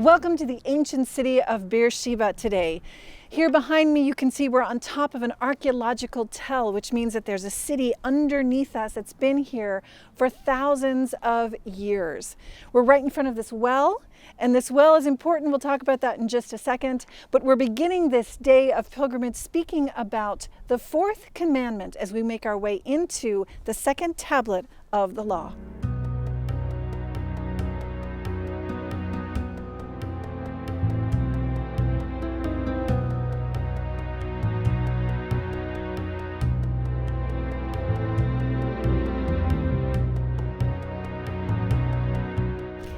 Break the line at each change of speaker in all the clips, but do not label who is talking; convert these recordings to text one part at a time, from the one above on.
Welcome to the ancient city of Sheva today. Here behind me you can see we're on top of an archaeological tell, which means that there's a city underneath us that's been here for thousands of years. We're right in front of this well, and this well is important. We'll talk about that in just a second. But we're beginning this day of pilgrimage speaking about the fourth commandment as we make our way into the second tablet of the law.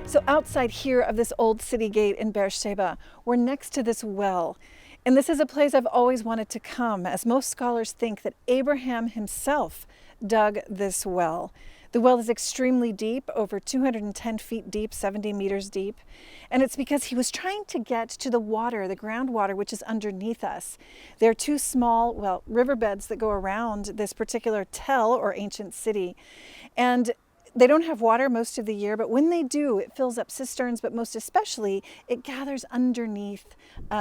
So outside here of this old city gate in Sheva, we're next to this well. And this is a place I've always wanted to come, as most scholars think that Abraham himself dug this well. The well is extremely deep, over 210 feet deep, 70 meters deep. And it's because he was trying to get to the water, the groundwater, which is underneath us. There are two small, riverbeds that go around this particular tell or ancient city. And they don't have water most of the year, but when they do, it fills up cisterns, but most especially, it gathers underneath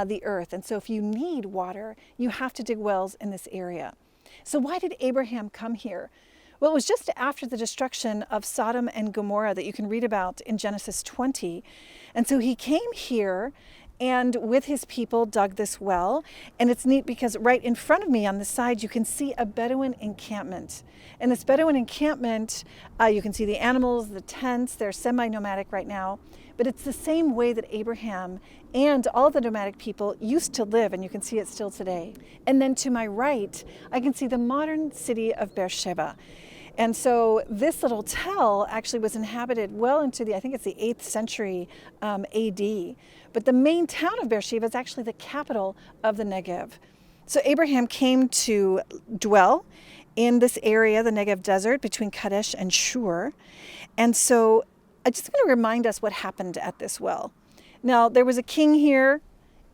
the earth. And so if you need water, you have to dig wells in this area. So why did Abraham come here? Well, it was just after the destruction of Sodom and Gomorrah that you can read about in Genesis 20. And so he came here and with his people dug this well. And it's neat because right in front of me on the side, you can see a Bedouin encampment. And this Bedouin encampment, you can see the animals, the tents, they're semi-nomadic right now. But it's the same way that Abraham and all the nomadic people used to live, and you can see it still today. And then to my right, I can see the modern city of Sheva. And so this little tell actually was inhabited well into I think it's the 8th century AD. But the main town of Sheva is actually the capital of the Negev. So Abraham came to dwell in this area, the Negev desert, between Kadesh and Shur. And so I just want to remind us what happened at this well. Now, there was a king here,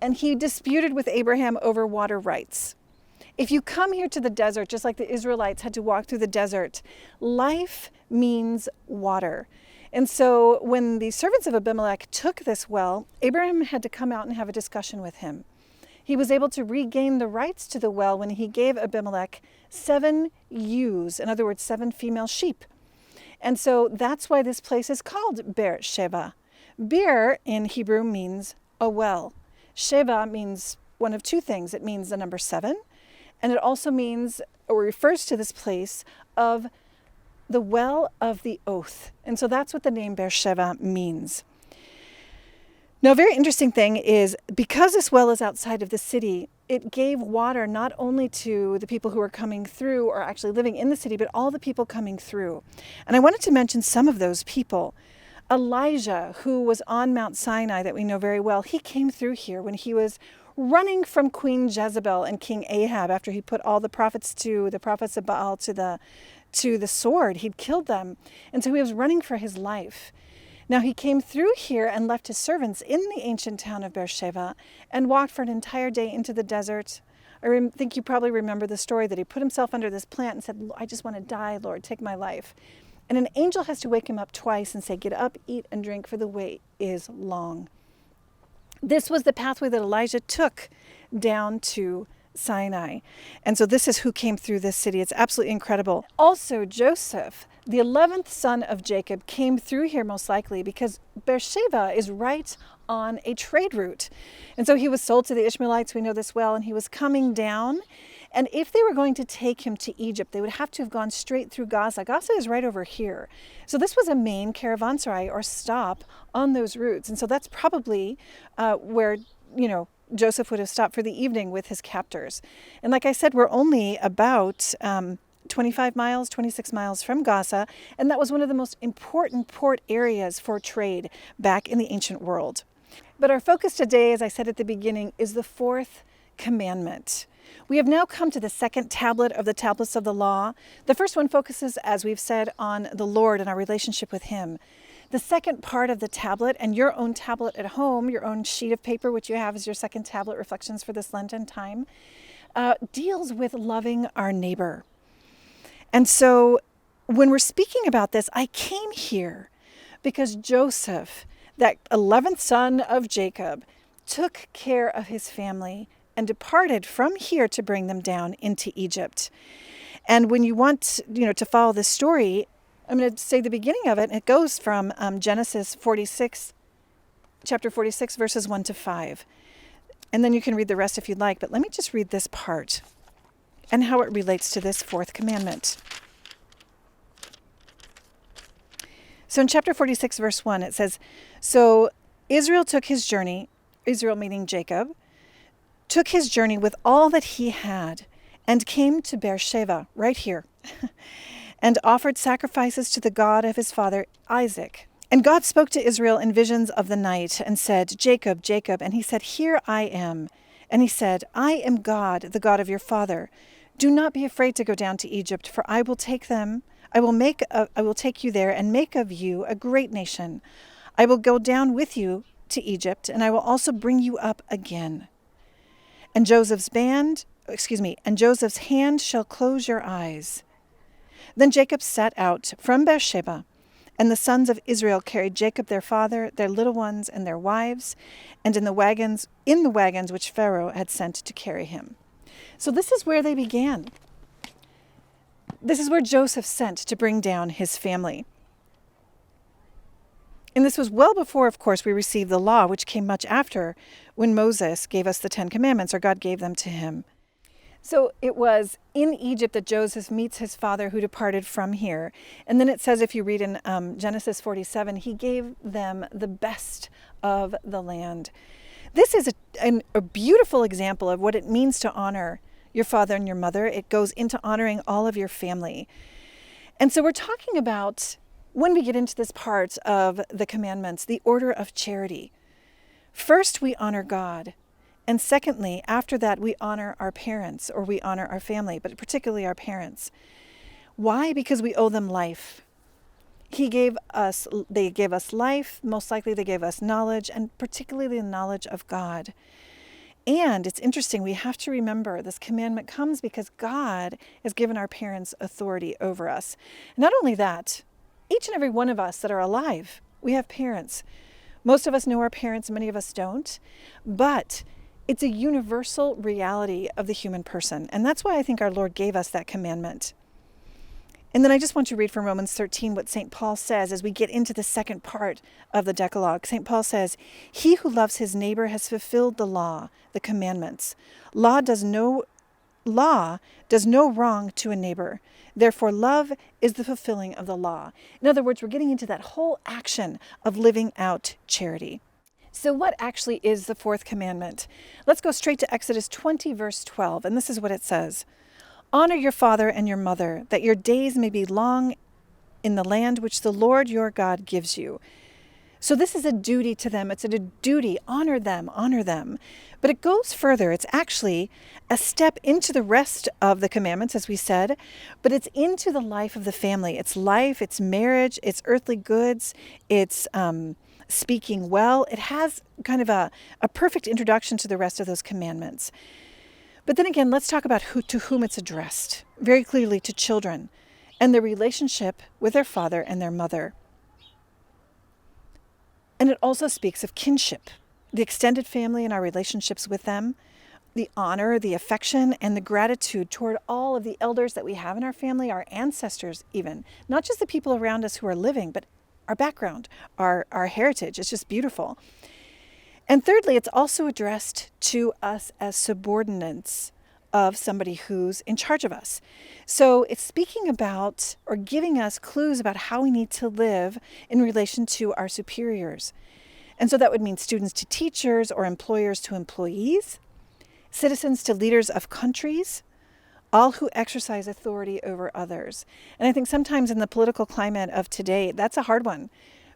and he disputed with Abraham over water rights. If you come here to the desert, just like the Israelites had to walk through the desert, life means water. And so when the servants of Abimelech took this well, Abraham had to come out and have a discussion with him. He was able to regain the rights to the well when he gave Abimelech 7 ewes, in other words, 7 female sheep. And so that's why this place is called Sheva. Bir in Hebrew means a well. Sheva means one of two things. It means the number 7, and it also means, or refers to this place of the well of the oath. And so that's what the name Sheva means. Now, a very interesting thing is, because this well is outside of the city, it gave water not only to the people who were coming through or actually living in the city, but all the people coming through. And I wanted to mention some of those people. Elijah, who was on Mount Sinai that we know very well, he came through here when he was running from Queen Jezebel and King Ahab after he put all the prophets of Baal to the sword. He'd killed them. And so he was running for his life. Now he came through here and left his servants in the ancient town of Sheva and walked for an entire day into the desert. I think you probably remember the story that he put himself under this plant and said, "I just want to die, Lord, take my life." And an angel has to wake him up twice and say, "Get up, eat, and drink, for the way is long." This was the pathway that Elijah took down to Sinai. And so this is who came through this city. It's absolutely incredible. Also, Joseph, the 11th son of Jacob, came through here most likely because Sheva is right on a trade route. And so he was sold to the Ishmaelites, we know this well, and he was coming down. And if they were going to take him to Egypt, they would have to have gone straight through Gaza. Gaza is right over here. So this was a main caravanserai or stop on those routes. And so that's probably where, Joseph would have stopped for the evening with his captors. And like I said, we're only about 26 miles from Gaza. And that was one of the most important port areas for trade back in the ancient world. But our focus today, as I said at the beginning, is the fourth commandment. We have now come to the second tablet of the tablets of the law. The first one focuses, as we've said, on the Lord and our relationship with Him. The second part of the tablet, and your own tablet at home, your own sheet of paper, which you have as your second tablet reflections for this Lenten time, deals with loving our neighbor. And so when we're speaking about this, I came here because Joseph, that 11th son of Jacob, took care of his family and departed from here to bring them down into Egypt. And when you want, to follow this story, I'm going to say the beginning of it, and it goes from Genesis 46, chapter 46, verses 1 to 5. And then you can read the rest if you'd like, but let me just read this part and how it relates to this fourth commandment. So in chapter 46, verse 1, it says, "So Israel took his journey," Israel meaning Jacob, "took his journey with all that he had, and came to Beersheba," right here, "and offered sacrifices to the God of his father Isaac. And God spoke to Israel in visions of the night, and said, 'Jacob, Jacob.' And he said, 'Here I am.' And he said, 'I am God, the God of your father. Do not be afraid to go down to Egypt, for I will take you there and make of you a great nation. I will go down with you to Egypt, and I will also bring you up again. And Joseph's hand shall close your eyes.' Then Jacob set out from Beersheba, and the sons of Israel carried Jacob their father, their little ones, and their wives, and in the wagons which Pharaoh had sent to carry him." So this is where they began. This is where Joseph sent to bring down his family. And this was well before, of course, we received the law, which came much after, when Moses gave us the 10 Commandments, or God gave them to him. So it was in Egypt that Joseph meets his father who departed from here. And then it says, if you read in Genesis 47, he gave them the best of the land. This is a beautiful example of what it means to honor your father and your mother. It goes into honoring all of your family. And so we're talking about, when we get into this part of the commandments, the order of charity. First, we honor God. And secondly, after that, we honor our parents, or we honor our family, but particularly our parents. Why? Because we owe them life. They gave us life. Most likely they gave us knowledge, and particularly the knowledge of God. And it's interesting, we have to remember this commandment comes because God has given our parents authority over us. Not only that, each and every one of us that are alive, we have parents. Most of us know our parents, many of us don't. But it's a universal reality of the human person. And that's why I think our Lord gave us that commandment. And then I just want to read from Romans 13 what St. Paul says as we get into the second part of the Decalogue. St. Paul says, "He who loves his neighbor has fulfilled the law, the commandments. Law does no wrong to a neighbor. Therefore, love is the fulfilling of the law." In other words, we're getting into that whole action of living out charity. So what actually is the fourth commandment? Let's go straight to Exodus 20, verse 12. And this is what it says. "Honor your father and your mother, that your days may be long in the land which the Lord your God gives you." So this is a duty to them. It's a duty. Honor them, honor them. But it goes further. It's actually a step into the rest of the commandments, as we said, but it's into the life of the family. It's life, it's marriage, it's earthly goods, it's speaking well. It has kind of a perfect introduction to the rest of those commandments. But then again, let's talk about to whom it's addressed. Very clearly to children and their relationship with their father and their mother. And it also speaks of kinship, the extended family and our relationships with them, the honor, the affection, and the gratitude toward all of the elders that we have in our family, our ancestors even, not just the people around us who are living, but our background, our heritage. It's just beautiful. And thirdly, it's also addressed to us as subordinates of somebody who's in charge of us. So it's speaking about or giving us clues about how we need to live in relation to our superiors. And so that would mean students to teachers, or employers to employees, citizens to leaders of countries, all who exercise authority over others. And I think sometimes in the political climate of today, that's a hard one.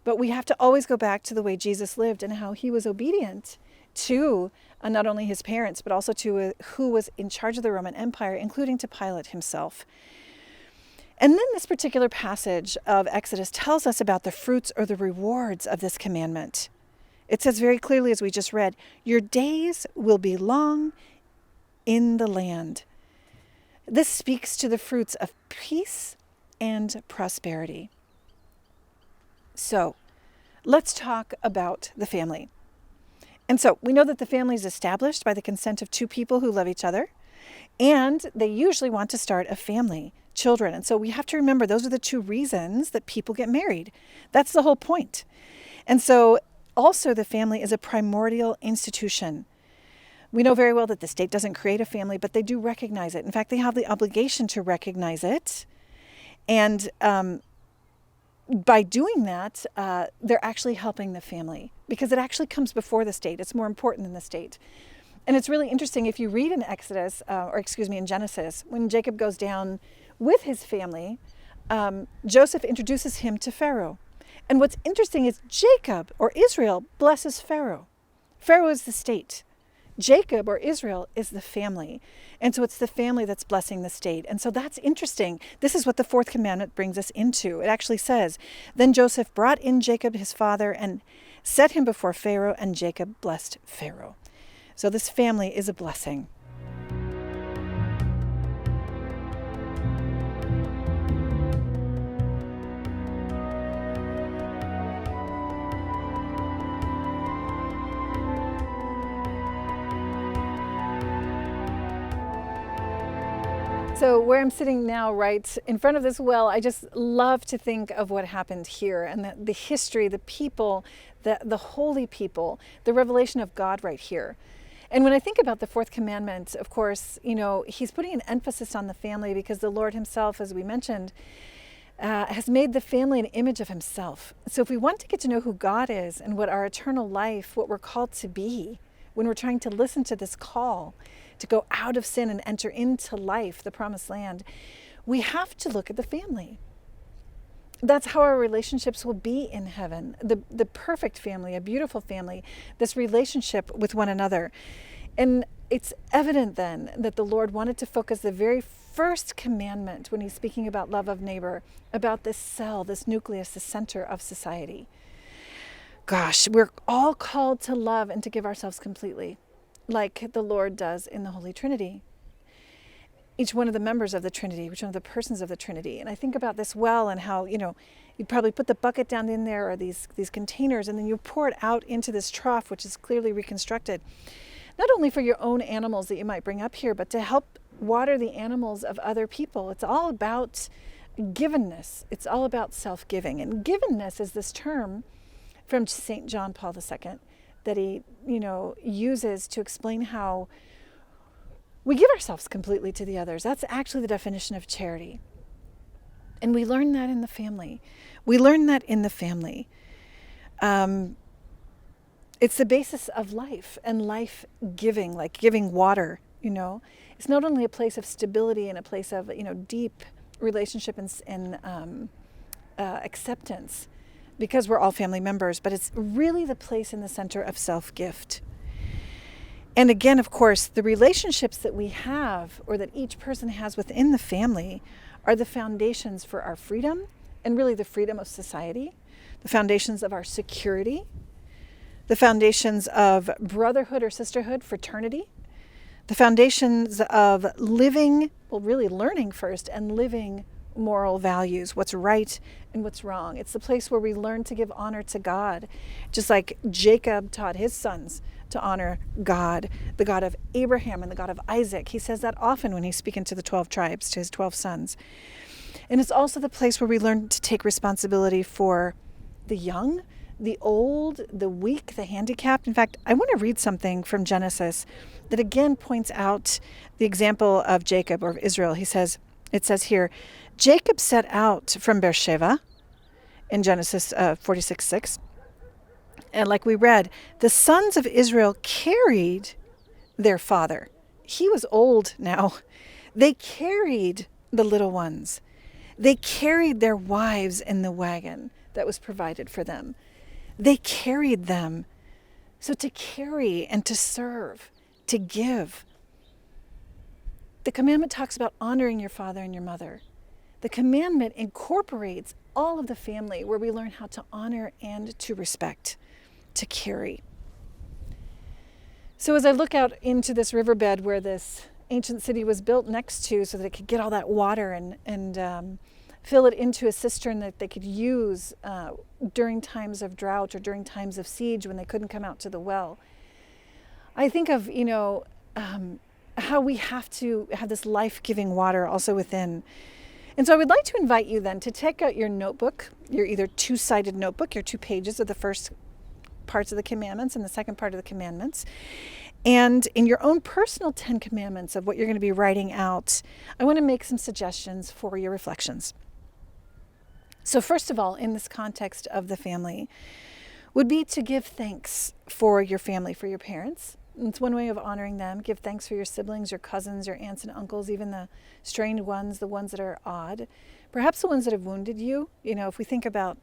But we have to always go back to the way Jesus lived and how he was obedient to not only his parents, but also to who was in charge of the Roman Empire, including to Pilate himself. And then this particular passage of Exodus tells us about the fruits or the rewards of this commandment. It says very clearly, as we just read, "Your days will be long in the land." This speaks to the fruits of peace and prosperity. So, let's talk about the family. And so we know that the family is established by the consent of two people who love each other, and they usually want to start a family, children. And so we have to remember those are the two reasons that people get married. That's the whole point. And so also the family is a primordial institution. We know very well that the state doesn't create a family, but they do recognize it. In fact, they have the obligation to recognize it. And by doing that, they're actually helping the family because it actually comes before the state. It's more important than the state. And it's really interesting if you read in in Genesis, when Jacob goes down with his family, Joseph introduces him to Pharaoh. And what's interesting is Jacob, or Israel, blesses Pharaoh. Pharaoh is the state. Jacob, or Israel, is the family. And so it's the family that's blessing the state. And so that's interesting. This is what the fourth commandment brings us into. It actually says, then Joseph brought in Jacob, his father, and set him before Pharaoh, and Jacob blessed Pharaoh. So this family is a blessing. So where I'm sitting now, right in front of this well, I just love to think of what happened here and the history, the people, the holy people, the revelation of God right here. And when I think about the fourth commandment, of course, he's putting an emphasis on the family because the Lord himself, as we mentioned, has made the family an image of himself. So if we want to get to know who God is and what our eternal life, what we're called to be, when we're trying to listen to this call to go out of sin and enter into life, the promised land, we have to look at the family. That's how our relationships will be in heaven. The perfect family, a beautiful family, this relationship with one another. And it's evident then that the Lord wanted to focus the very first commandment when he's speaking about love of neighbor, about this cell, this nucleus, the center of society. Gosh, we're all called to love and to give ourselves completely, like the Lord does in the Holy Trinity. Each one of the members of the Trinity, each one of the persons of the Trinity. And I think about this well and how, you'd probably put the bucket down in there or these containers, and then you pour it out into this trough, which is clearly reconstructed. Not only for your own animals that you might bring up here, but to help water the animals of other people. It's all about givenness. It's all about self-giving. And givenness is this term from St. John Paul II that he, uses to explain how we give ourselves completely to the others. That's actually the definition of charity. And we learn that in the family. It's the basis of life and life giving, like giving water, It's not only a place of stability and a place of, deep relationship and acceptance, because we're all family members, but it's really the place in the center of self-gift. And again, of course, the relationships that we have or that each person has within the family are the foundations for our freedom and really the freedom of society, the foundations of our security, the foundations of brotherhood or sisterhood, fraternity, the foundations of living, really learning first and living moral values, what's right and what's wrong. It's the place where we learn to give honor to God, just like Jacob taught his sons to honor God, the God of Abraham and the God of Isaac. He says that often when he's speaking to the 12 tribes, to his 12 sons. And it's also the place where we learn to take responsibility for the young, the old, the weak, the handicapped. In fact, I want to read something from Genesis that again points out the example of Jacob or of Israel. It says here, Jacob set out from Beersheba in Genesis 46:6. And like we read, the sons of Israel carried their father. He was old now. They carried the little ones. They carried their wives in the wagon that was provided for them. They carried them. So to carry and to serve, to give. The commandment talks about honoring your father and your mother. The commandment incorporates all of the family where we learn how to honor and to respect, to carry. So as I look out into this riverbed where this ancient city was built next to so that it could get all that water and fill it into a cistern that they could use during times of drought or during times of siege when they couldn't come out to the well. I think of, how we have to have this life-giving water also within. And so I would like to invite you then to take out your notebook, your either two-sided notebook, your 2 pages of the first parts of the commandments and the second part of the commandments. And in your own personal 10 commandments of what you're going to be writing out, I want to make some suggestions for your reflections. So first of all, in this context of the family, would be to give thanks for your family, for your parents. It's one way of honoring them. Give thanks for your siblings, your cousins, your aunts and uncles, even the strained ones, the ones that are odd, perhaps the ones that have wounded you. If we think about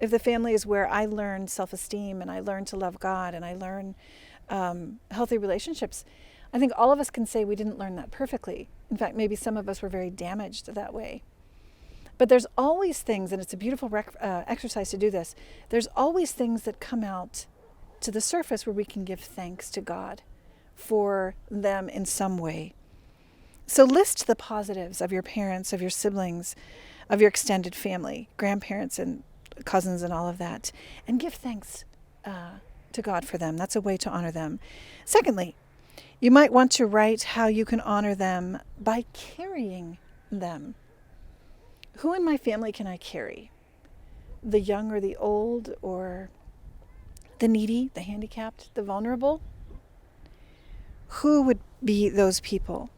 if the family is where I learn self-esteem and I learn to love God and I learn healthy relationships, I think all of us can say we didn't learn that perfectly. In fact, maybe some of us were very damaged that way. But there's always things, and it's a beautiful exercise to do this, there's always things that come out to the surface where we can give thanks to God for them in some way. So list the positives of your parents, of your siblings, of your extended family, grandparents and cousins and all of that, and give thanks to God for them. That's a way to honor them. Secondly, you might want to write how you can honor them by carrying them. Who in my family can I carry? The young or the old, or the needy, the handicapped, the vulnerable? Who would be those people?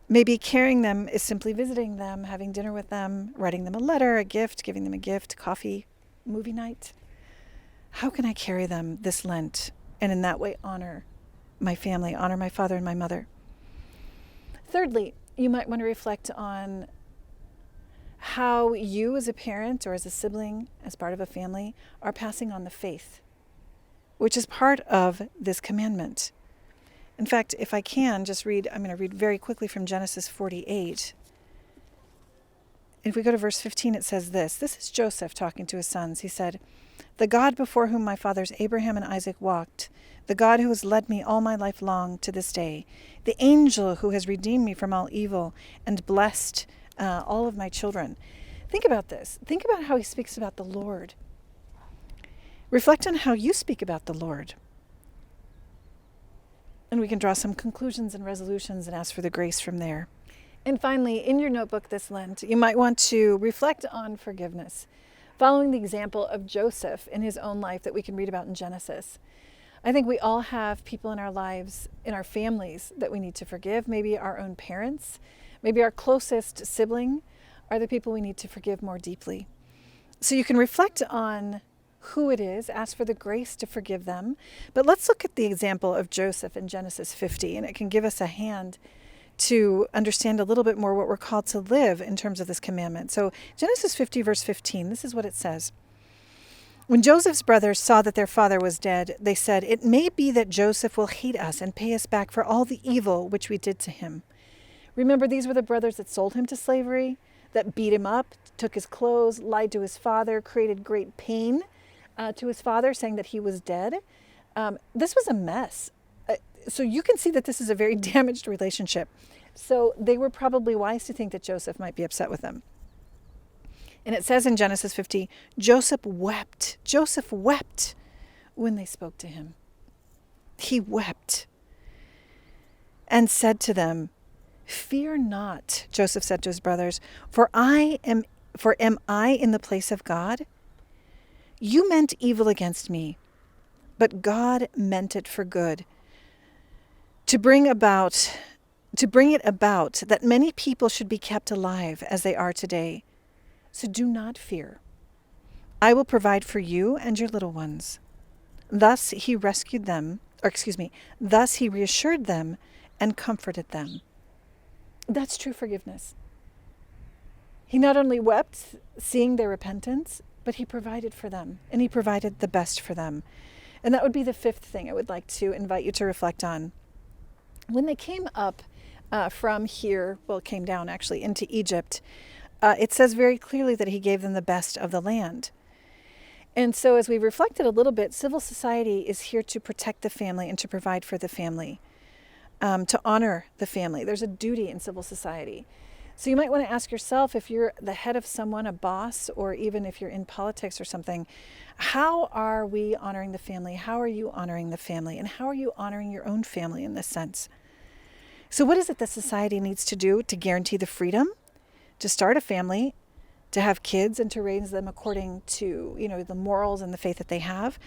Maybe carrying them is simply visiting them, having dinner with them, writing them a letter, a gift, giving them a gift, coffee, movie night. How can I carry them this Lent and in that way honor my family, honor my father and my mother? Thirdly, you might want to reflect on how you as a parent or as a sibling, as part of a family, are passing on the faith, which is part of this commandment. In fact, if I can just I'm going to read very quickly from Genesis 48. If we go to verse 15, it says this. This is Joseph talking to his sons. He said, "The God before whom my fathers Abraham and Isaac walked, the God who has led me all my life long to this day, the angel who has redeemed me from all evil and blessed all of my children." Think about this. Think about how he speaks about the Lord. Reflect on how you speak about the Lord. And we can draw some conclusions and resolutions and ask for the grace from there. And finally, in your notebook this Lent, you might want to reflect on forgiveness, following the example of Joseph in his own life that we can read about in Genesis. I think we all have people in our lives, in our families, that we need to forgive. Maybe our own parents, maybe our closest sibling are the people we need to forgive more deeply. So you can reflect on who it is, ask for the grace to forgive them. But let's look at the example of Joseph in Genesis 50, and it can give us a hand to understand a little bit more what we're called to live in terms of this commandment. So Genesis 50, verse 15, this is what it says. When Joseph's brothers saw that their father was dead, they said, "It may be that Joseph will hate us and pay us back for all the evil which we did to him." Remember, these were the brothers that sold him to slavery, that beat him up, took his clothes, lied to his father, created great pain to his father, saying that he was dead. This was a mess. So you can see that this is a very damaged relationship. So they were probably wise to think that Joseph might be upset with them. And it says in Genesis 50, Joseph wept when they spoke to him. He wept and said to them, "Fear not," Joseph said to his brothers, for am I in the place of God? You meant evil against me, but God meant it for good, to bring it about that many people should be kept alive as they are today. So do not fear. I will provide for you and your little ones. Thus he reassured them and comforted them. That's true forgiveness. He not only wept, seeing their repentance, but he provided for them, and he provided the best for them. And that would be the fifth thing I would like to invite you to reflect on. When they came up from here, came down actually into Egypt, it says very clearly that he gave them the best of the land. And so as we reflected a little bit, civil society is here to protect the family and to provide for the family, to honor the family. There's a duty in civil society. So you might want to ask yourself, if you're the head of someone, a boss, or even if you're in politics or something, how are we honoring the family? How are you honoring the family? And how are you honoring your own family in this sense? So what is it that society needs to do to guarantee the freedom to start a family, to have kids, and to raise them according to, the morals and the faith that they have,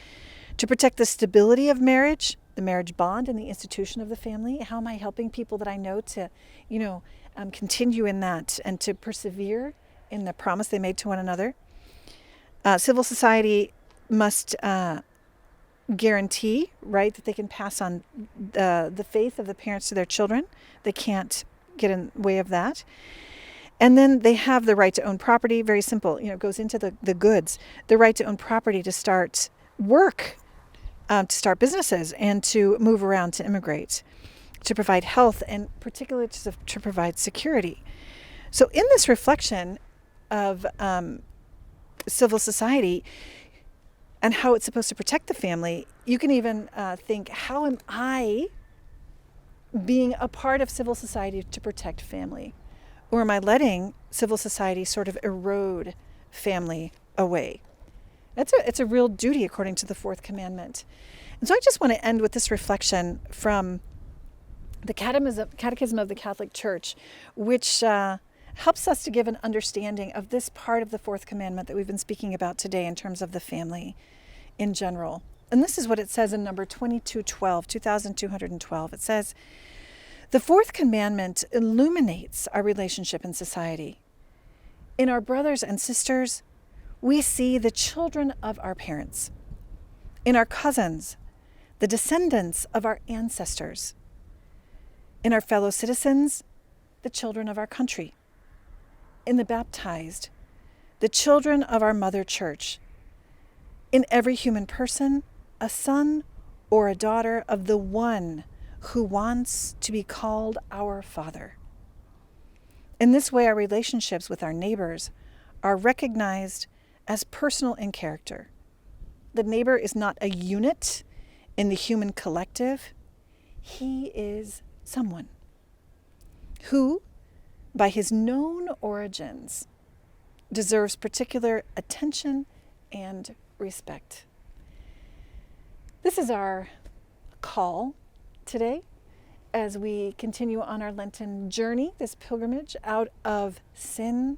to protect the stability of marriage, the marriage bond, and the institution of the family? How am I helping people that I know to, continue in that and to persevere in the promise they made to one another? Civil society must guarantee, right, that they can pass on the faith of the parents to their children. They can't get in the way of that. And then they have the right to own property. Very simple, it goes into the goods. The right to own property, to start work, to start businesses, and to move around, to immigrate, to provide health, and particularly to provide security. So in this reflection of civil society and how it's supposed to protect the family, you can even think, how am I being a part of civil society to protect family? Or am I letting civil society sort of erode family away? It's a real duty according to the fourth commandment. And so I just want to end with this reflection from the Catechism of the Catholic Church, which helps us to give an understanding of this part of the fourth commandment that we've been speaking about today in terms of the family in general. And this is what it says in number 2212. It says, "The fourth commandment illuminates our relationship in society. In our brothers and sisters, we see the children of our parents. In our cousins, the descendants of our ancestors. In our fellow citizens, the children of our country. In the baptized, the children of our mother church. In every human person, a son or a daughter of the one who wants to be called our Father. In this way, our relationships with our neighbors are recognized as personal in character. The neighbor is not a unit in the human collective. He is someone who, by his known origins, deserves particular attention and respect." This is our call today as we continue on our Lenten journey, this pilgrimage out of sin,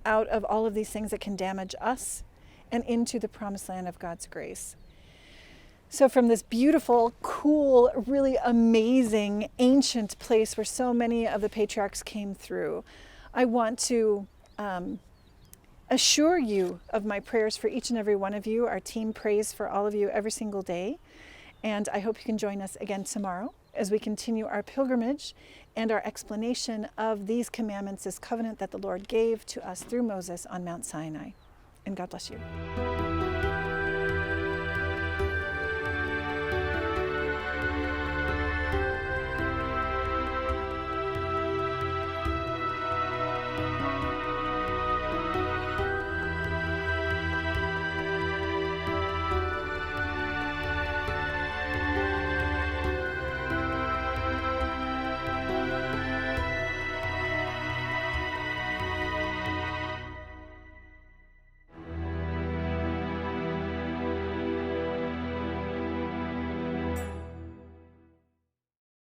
out of all of these things that can damage us, and into the promised land of God's grace. So from this beautiful, cool, really amazing, ancient place where so many of the patriarchs came through, I want to assure you of my prayers for each and every one of you. Our team prays for all of you every single day. And I hope you can join us again tomorrow as we continue our pilgrimage and our explanation of these commandments, this covenant that the Lord gave to us through Moses on Mount Sinai. And God bless you.